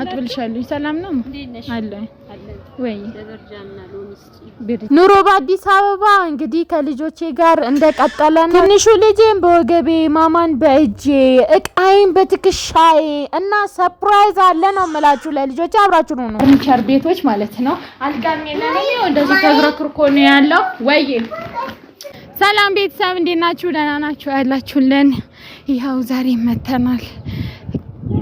አጥብልሻለሁ ሰላም ነው አለ ወይ ኑሮ በአዲስ አበባ እንግዲህ ከልጆቼ ጋር እንደቀጠለ ነው። ትንሹ ልጄን በወገቤ ማማን በእጄ እቃይን በትክሻዬ እና ሰርፕራይዝ አለ ነው የምላችሁ ለልጆቼ አብራችሁ ነው ፈርኒቸር ቤቶች ማለት ነው። አልጋም የለንም ነው እንደዚህ ተዝረክርኮ ነው ያለው። ወይ ሰላም ቤተሰብ እንዴት ናችሁ? ደህና ናችሁ ያላችሁልን? ይሄው ዛሬ መተናል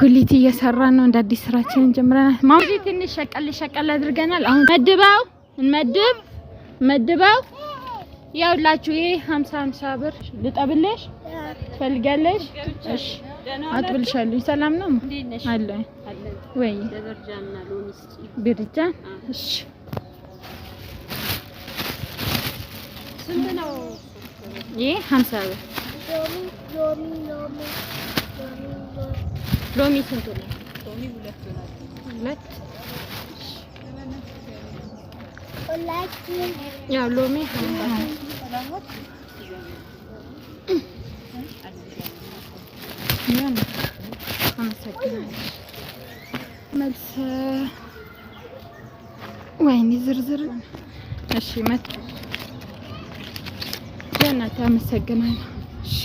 ጉሊት እየሰራን ነው። እንደ አዲስ ስራችንን ጀምረናል። ማውጂ ትንሽ ሸቀል አድርገናል። አሁን መድበው ያውላችሁ ይሄ 50 ብር ልጠብልሽ ፈልጋለሽ? እሺ አጥብልሻለሁ ሰላም ነው አለ ወይ ብርጃን እሺ ስንት ነው ይሄ 50 ብር ሎሚ ስንት ነው? ሎሚ ሁለት ያው ሎሚ መልስ ወይኔ ዝርዝር እሺ መት በእናትህ አመሰግናለሁ። እሺ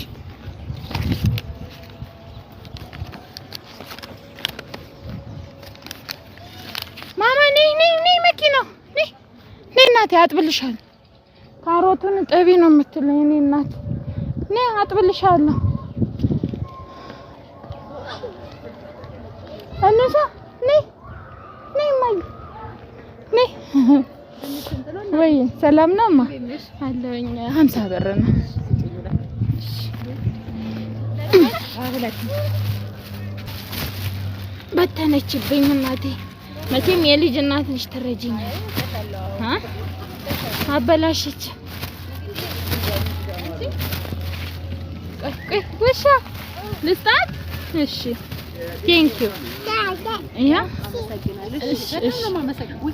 ማማ ነይ መኪና ነይ እናቴ አጥብልሻለሁ። ካሮቱን ጠቢ ነው የምትለኝ እኔ እናት ነይ አጥብልሻለሁ። አንሳ ነይ ማይ ነይ ወይ ሰላም ነው ማ አለኝ 50 ብር ነው። በተነችብኝ እናቴ መቼም የልጅ እናት ነሽ ተረጂኝ አበላሽች ቆይ ወሻ ልስጣት እሺ ቴንክ ዩ ያ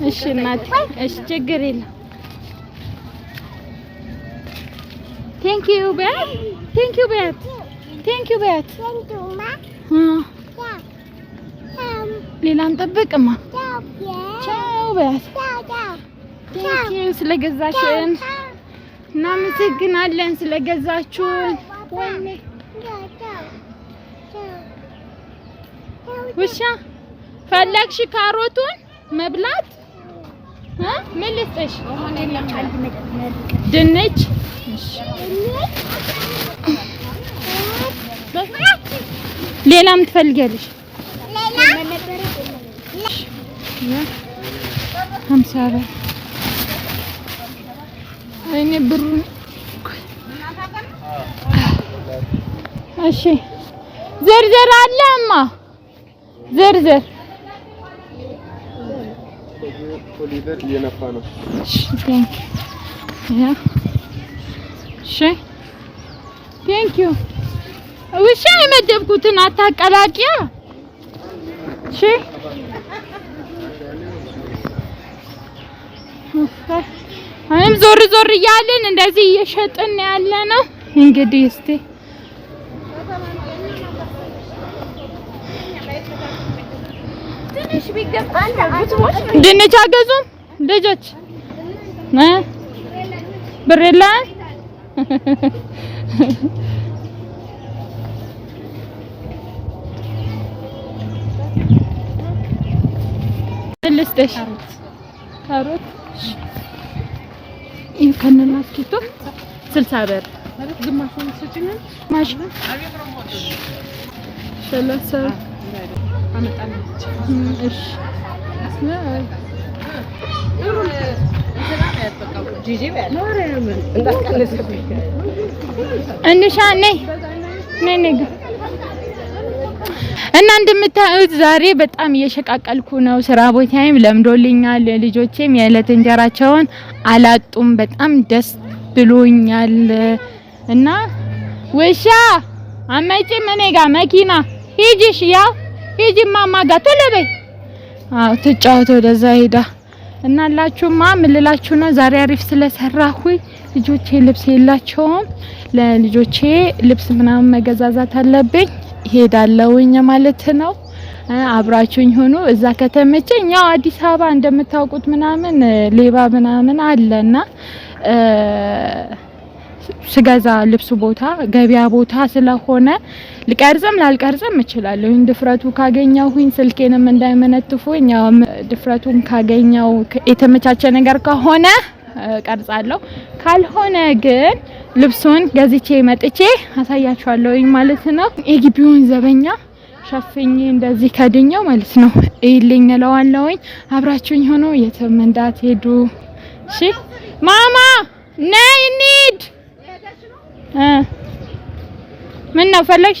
እሺ እናቴ እሺ ችግር የለም ቴንክ ዩ በት ሌላን ጠብቅማ ቻው በት ቴንክ ዩ ስለገዛሽን እናመሰግናለን ስለገዛችሁን። ወይኔ ውሻ ፈለግሽ ካሮቱን መብላት ምን ልስጥሽ? ድንች ሌላም ትፈልጊያለሽ? 50 ብር እኔ ብሩ እሺ ዝርዝር አለማ ዝርዝር ፖሊደር እየነፋ ነው። እሺ ቴንክ ዩ ውሻ የመደብኩትን አታቀላቂያ እሺ አሁንም ዞር እያልን እንደዚህ እየሸጥን ያለ ነው እንግዲህ እስቲ ትንሽ ቢገባል ድንች አገዙም ልጆች ብር የለም ልስጥሽ ካሮት ከነናስኪቶ 60 ብር ግማሹን ሰጪኝ ማሽ 30 አመጣለች እሺ እና እንደምታዩት ዛሬ በጣም እየሸቃቀልኩ ነው። ስራ ቦታዬም ለምዶልኛል። ልጆቼም የዕለት እንጀራቸውን አላጡም። በጣም ደስ ብሎኛል። እና ወሻ አመጪም እኔ ጋር መኪና ሂጂሽ ያው ሂጂ ማማ ጋር ቶሎ በይ። አዎ ትጫወት ወደዛ ሄዳ እና አላችሁማ ምን ልላችሁ ነው ዛሬ አሪፍ ስለሰራሁኝ ልጆቼ ልብስ የላቸውም። ለልጆቼ ልብስ ምናምን መገዛዛት አለብኝ ሄዳለሁኝ ማለት ነው። አብራችሁኝ ሆኖ እዛ ከተመቸኝ ያው አዲስ አበባ እንደምታውቁት ምናምን ሌባ ምናምን አለና ስጋዛ ልብስ ቦታ ገበያ ቦታ ስለሆነ ልቀርጽም ላልቀርጽም እችላለሁ። ድፍረቱ ካገኘሁኝ ስልኬንም እንዳይመነጥፉኝ ያው ድፍረቱን ካገኘው የተመቻቸ ነገር ከሆነ ቀርጻለሁ። ካልሆነ ግን ልብሱን ገዝቼ መጥቼ አሳያችኋለሁኝ ማለት ነው። የግቢውን ዘበኛ ሸፍኜ እንደዚህ ከድኛው ማለት ነው። ይልኝ እለዋለሁኝ። አብራችሁኝ ሆኖ የትም እንዳትሄዱ እሺ። ማማ ነይ እንሂድ። ምን ነው ፈለግሽ?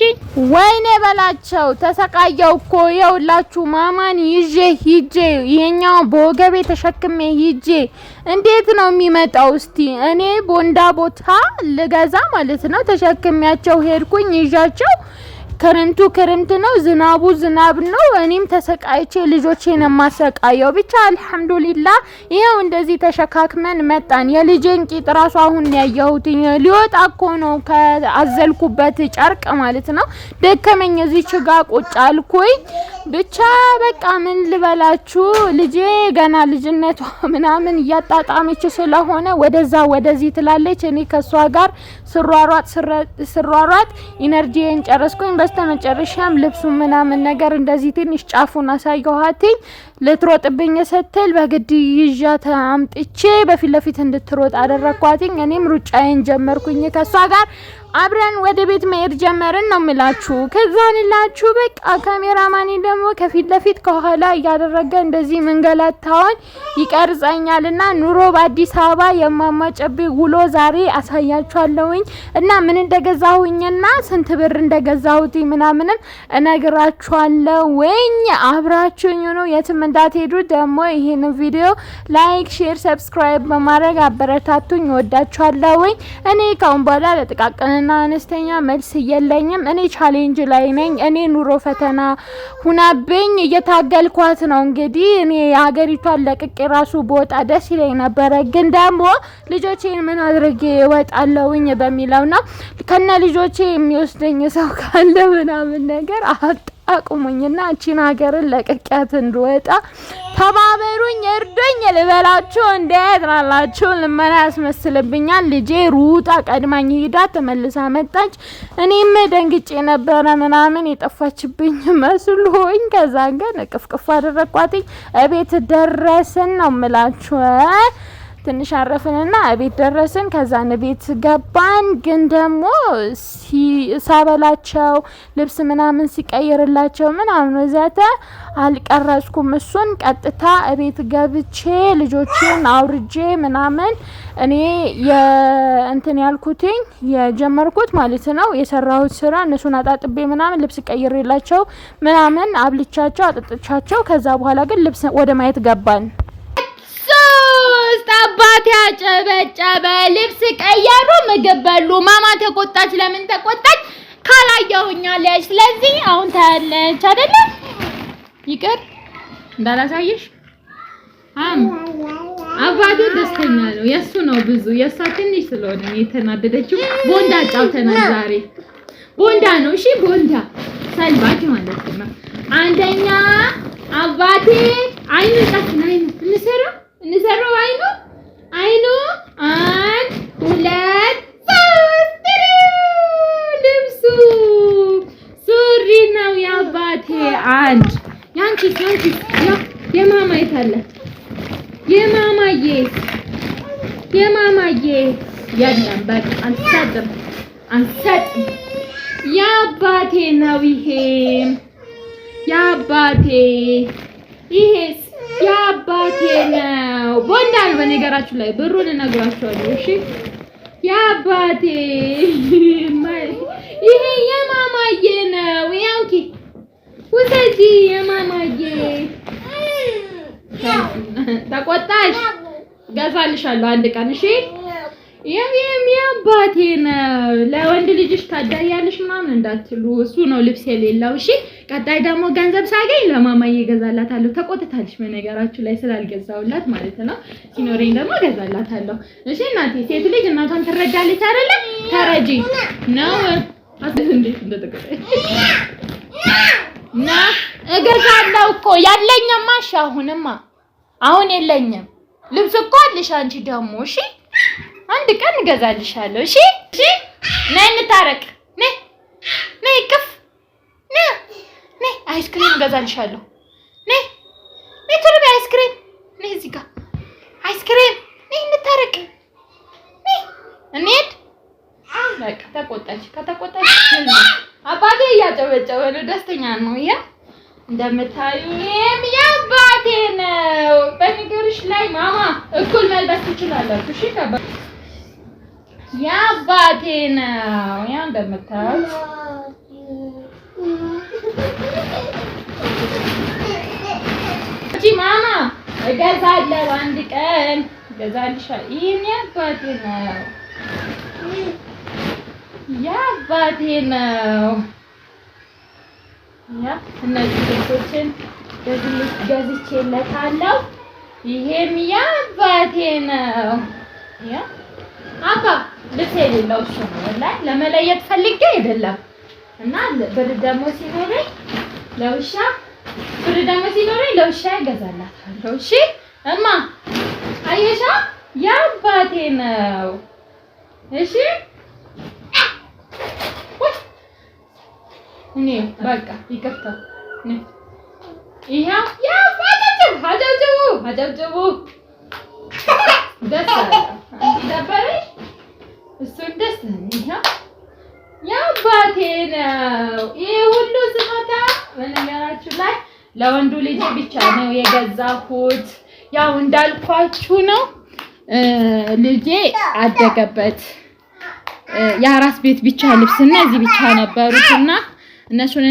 ወይኔ በላቸው ተሰቃየው እኮ የውላችሁ ማማን ይዤ ሂጄ ይሄኛው በወገቤ ተሸክሜ ሂጄ እንዴት ነው የሚመጣው? እስቲ እኔ ቦንዳ ቦታ ልገዛ ማለት ነው ተሸክሚያቸው ሄድኩኝ ይዣቸው። ክረምት ነው፣ ዝናቡ ዝናብ ነው። እኔም ተሰቃይቼ ልጆቼን ማሰቃየው ብቻ አልহামዱሊላህ ይሄው እንደዚህ ተሸካክመን መጣን። የልጄን ቂጥ ራሱ አሁን ያየሁት ሊወጣ እኮ ነው ከአዘልኩበት ጨርቅ ማለት ነው። ደከመኝ እዚህ ችጋ ቁጭ አልኩኝ። ብቻ በቃ ምን ልበላችሁ ልጄ ገና ልጅነቷ ምናምን እያጣጣመች ስለሆነ ወደዛ ወደዚህ ትላለች። እኔ ከሷ ጋር ስሯሯጥ ኢነርጂን ጨረስኩኝ። በስተመጨረሻም ልብሱ ምናምን ነገር እንደዚህ ትንሽ ጫፉን አሳየኋት። ልትሮጥብኝ ስትል በግድ ይዣት አምጥቼ በፊት ለፊት እንድትሮጥ አደረኳት። እኔም ሩጫዬን ጀመርኩኝ ከሷ ጋር አብረን ወደ ቤት መሄድ ጀመርን ነው የምላችሁ። ከዛንላችሁ በቃ ካሜራማኒ ደግሞ ከፊት ለፊት ከኋላ ያደረገ እንደዚህ መንገላታውን ይቀርጸኛልና ኑሮ በአዲስ አበባ የማማጨብ ውሎ ዛሬ አሳያችኋለሁኝ እና ምን እንደገዛሁኝና ስንት ብር እንደገዛሁት ምናምንም እነግራችኋለሁኝ። አብራችሁኝ ነው የትም እንዳትሄዱ። ደግሞ ይሄን ቪዲዮ ላይክ፣ ሼር፣ ሰብስክራይብ በማድረግ አበረታቱኝ። ወዳችኋለሁኝ። እኔ ካሁን በኋላ ለጥቃቅንና አነስተኛ መልስ የለኝም። እኔ ቻሌንጅ ላይ ነኝ። እኔ ኑሮ ፈተና ሁናብኝ እየታገልኳት ነው። እንግዲህ እኔ ሀገሪቷን ለቅቄ ራሱ በወጣ ደስ ይለኝ ነበረ፣ ግን ደግሞ ልጆቼን ምን አድርጌ እወጣለሁኝ በሚለው ነው። ከነ ልጆቼ የሚወስደኝ ሰው ካለ ምናምን ነገር አቁሙኝና እቺን ሀገርን ለቅቄያት እንድወጣ ተባበሩኝ፣ እርዱኝ ልበላችሁ። እንዴት ናላችሁ? ልመና ያስመስልብኛል። ልጄ ሩጣ ቀድማኝ ሄዳ ተመልሳ መጣች። እኔም ደንግጬ ነበረ ምናምን የጠፋችብኝ መስሎኝ። ከዛ ግን ቅፍቅፍ አደረኳትኝ። እቤት ደረስን ነው ምላችሁ። ትንሽ አረፍንና እቤት ደረስን። ከዛን ቤት ገባን። ግን ደግሞ ሳበላቸው ልብስ ምናምን ሲቀይርላቸው ምናምን ወዘተ አልቀረጽኩም። እሱን ቀጥታ እቤት ገብቼ ልጆችን አውርጄ ምናምን እኔ የእንትን ያልኩትኝ የጀመርኩት ማለት ነው የሰራሁት ስራ እነሱን አጣጥቤ ምናምን ልብስ ቀይርላቸው ምናምን አብልቻቸው አጥጥቻቸው። ከዛ በኋላ ግን ልብስ ወደ ማየት ገባን። አባቴ አጨበጨበ፣ ልብስ ቀየሩ፣ ምግብ በሉ። ማማ ተቆጣች። ለምን ተቆጣች ካላየሁኛለች። ስለዚህ አሁን ታያለች አይደለ? ይቅር እንዳላሳየሽ። አባቴ ደስተኛ ነው። የሱ ነው ብዙ፣ የሷ ትንሽ ስለሆነ የተናደደችው። ቦንዳ ጫውተናል ዛሬ። ቦንዳ ነው እሺ፣ ቦንዳ ሰልባጅ ማለት ነው። አንደኛ አባቴ አይኑ ጣፍና አይኑ እንሰራው አይኑ 1 2 3 ልብሱ ሱሪ ነው የአባቴ። አንድ ያንቺ የማማ ይታለ የማማዬ የለም በቃ አንሰጥም። የአባቴ ነው ይሄ የአባቴ ይሄስ የአባቴ ነው። ቦንዳል በነገራችሁ ላይ ብሩን እነግራችኋለሁ እሺ። የአባቴ ይሄ የማማዬ ነው። ያንቺ ውሰጂ የማማዬ። ተቆጣሽ? ገዛልሻለሁ አንድ ቀን እሺ። የአባቴ ነው። ለወንድ ልጅሽ ታዳያለሽ ምናምን እንዳትሉ፣ እሱ ነው ልብስ የሌለው እሺ። ቀጣይ ደግሞ ገንዘብ ሳገኝ ለማማዬ ገዛላታለሁ። ተቆጥታለሽ በነገራችሁ ላይ ስላልገዛውላት ማለት ነው። ሲኖረኝ ደግሞ ገዛላታለሁ እሺ። እናቴ ሴት ልጅ እናቷን ትረዳለች አይደለ? ተረጂ ነው እንዴት እንደተቆጣ ና እገዛለሁ እኮ ያለኝማ። እሺ አሁን የለኝም። ልብስ እኮ አለሽ አንቺ ደግሞ። እሺ አንድ ቀን እገዛልሻለሁ። እሺ ነይ እንታረቅ። ነይ ቅፍ ነይ አይስክሪም እገዛልሻለሁ። ነይ ትርቢ አይስክሪም። ነይ እዚህ ጋር አይስክሪም። ነይ እንታረቅ። ነይ እንሂድ። በቃ ተቆጣች። ከተቆጣች አባቴ እያጨበጨበ ነው፣ ደስተኛ ነው። እንደምታዩ ይሄም የአባቴ ነው። በነገርሽ ላይ ማማ እኩል መልበስ ትችላላችሁ። እሺ የአባቴ ነው። እንደምታዩት እጂ ማማ እገዛለሁ አንድ ቀን እገዛልሻለሁ። ይሄም የአባቴ ነው። የአባቴ ነው። እነዚህ ልብሶችን ገዝቼለታለሁ። ይሄም የአባቴ ነው። አባ ልብስ የሌለው እሱ ነው። ወላሂ ለመለየት ፈልጌ አይደለም። እና ብር ደግሞ ሲኖረኝ ለውሻ እገዛላታለሁ። እሺ እማ አየሻ የአባቴ ነው። እሺ እኔ በቃ ይቅርታ። ይሄው አጨብጭቡ። ደስ አለ። ደበረሽ? እሱን ደስ ይሄው የአባቴ ነው። ይሄ ሁሉ ስጦታ በነገራችሁ ላይ ለወንዱ ልጅ ብቻ ነው የገዛሁት። ያው እንዳልኳችሁ ነው። ልጄ አደገበት የአራስ ቤት ብቻ ልብስና እዚህ ብቻ ነበሩትና እነሱን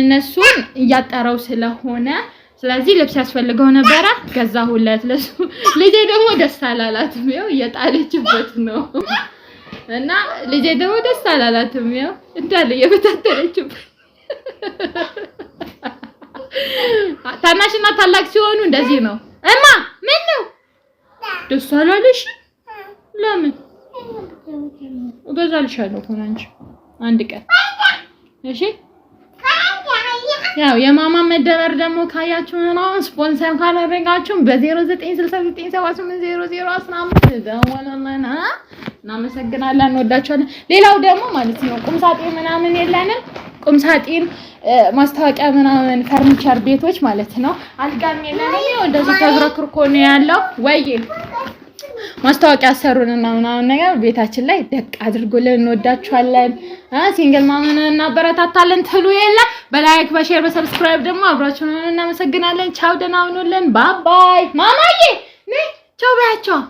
እያጠረው ስለሆነ ስለዚህ ልብስ ያስፈልገው ነበረ። ገዛሁለት ለሱ። ልጄ ደግሞ ደስ አላላትም። ይኸው እየጣለችበት ነው። እና ልጄ ደግሞ ደስ አላላትም። ይኸው እንዳለ እየበታተነችበት። ታናሽና ታላቅ ሲሆኑ እንደዚህ ነው። እማ ምን ነው ደስ አላለሽ? ለምን? እገዛልሻለሁ እኮ አንቺ አንድ ቀን። እሺ ያው የማማ መደበር ደግሞ ካያችሁ ነው። ስፖንሰር ካላደረጋችሁ በ0969780015 ደውሉልን። እናመሰግናለን፣ እንወዳችኋለን። ሌላው ደግሞ ማለት ነው ቁምሳጥን ምናምን የለንም። ቁምሳጥን ማስታወቂያ ምናምን ፈርኒቸር ቤቶች ማለት ነው አልጋም የለንም። ይኸው እንደዚህ ተዝረክርኮ ነው ያለው። ወይ ማስታወቂያ ሰሩንና ምናምን ነገር ቤታችን ላይ ደቅ አድርጎልን። እንወዳችኋለን። ሲንግል ማማን እናበረታታለን ትሉ የለ በላይክ በሼር በሰብስክራይብ ደግሞ አብራችሁን እናመሰግናለን። ቻው ደህና ሁኑልን። ባይ ማማዬ ነይ ቻው በያቸው።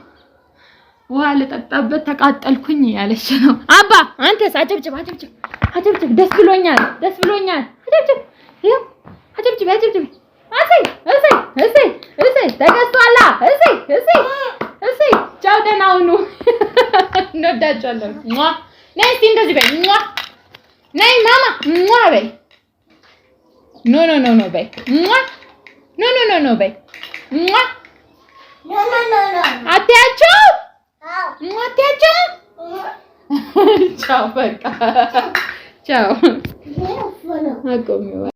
ውሃ ልጠጣበት ተቃጠልኩኝ ያለች ነው። አባ አንተስ አጨብጭብ። ደስ ብሎኛል። አጨብጭብ። እሰይ ተገዝቷላ። እሰይ ቻው ደህና ሁኑ። እንወዳችኋለን። ነይ እስኪ እንደዚህ በይ። ነይ ማማ በይ። ኖ በይ። ኖ በይ። አትያቸው። ቻው በቃ ቻው።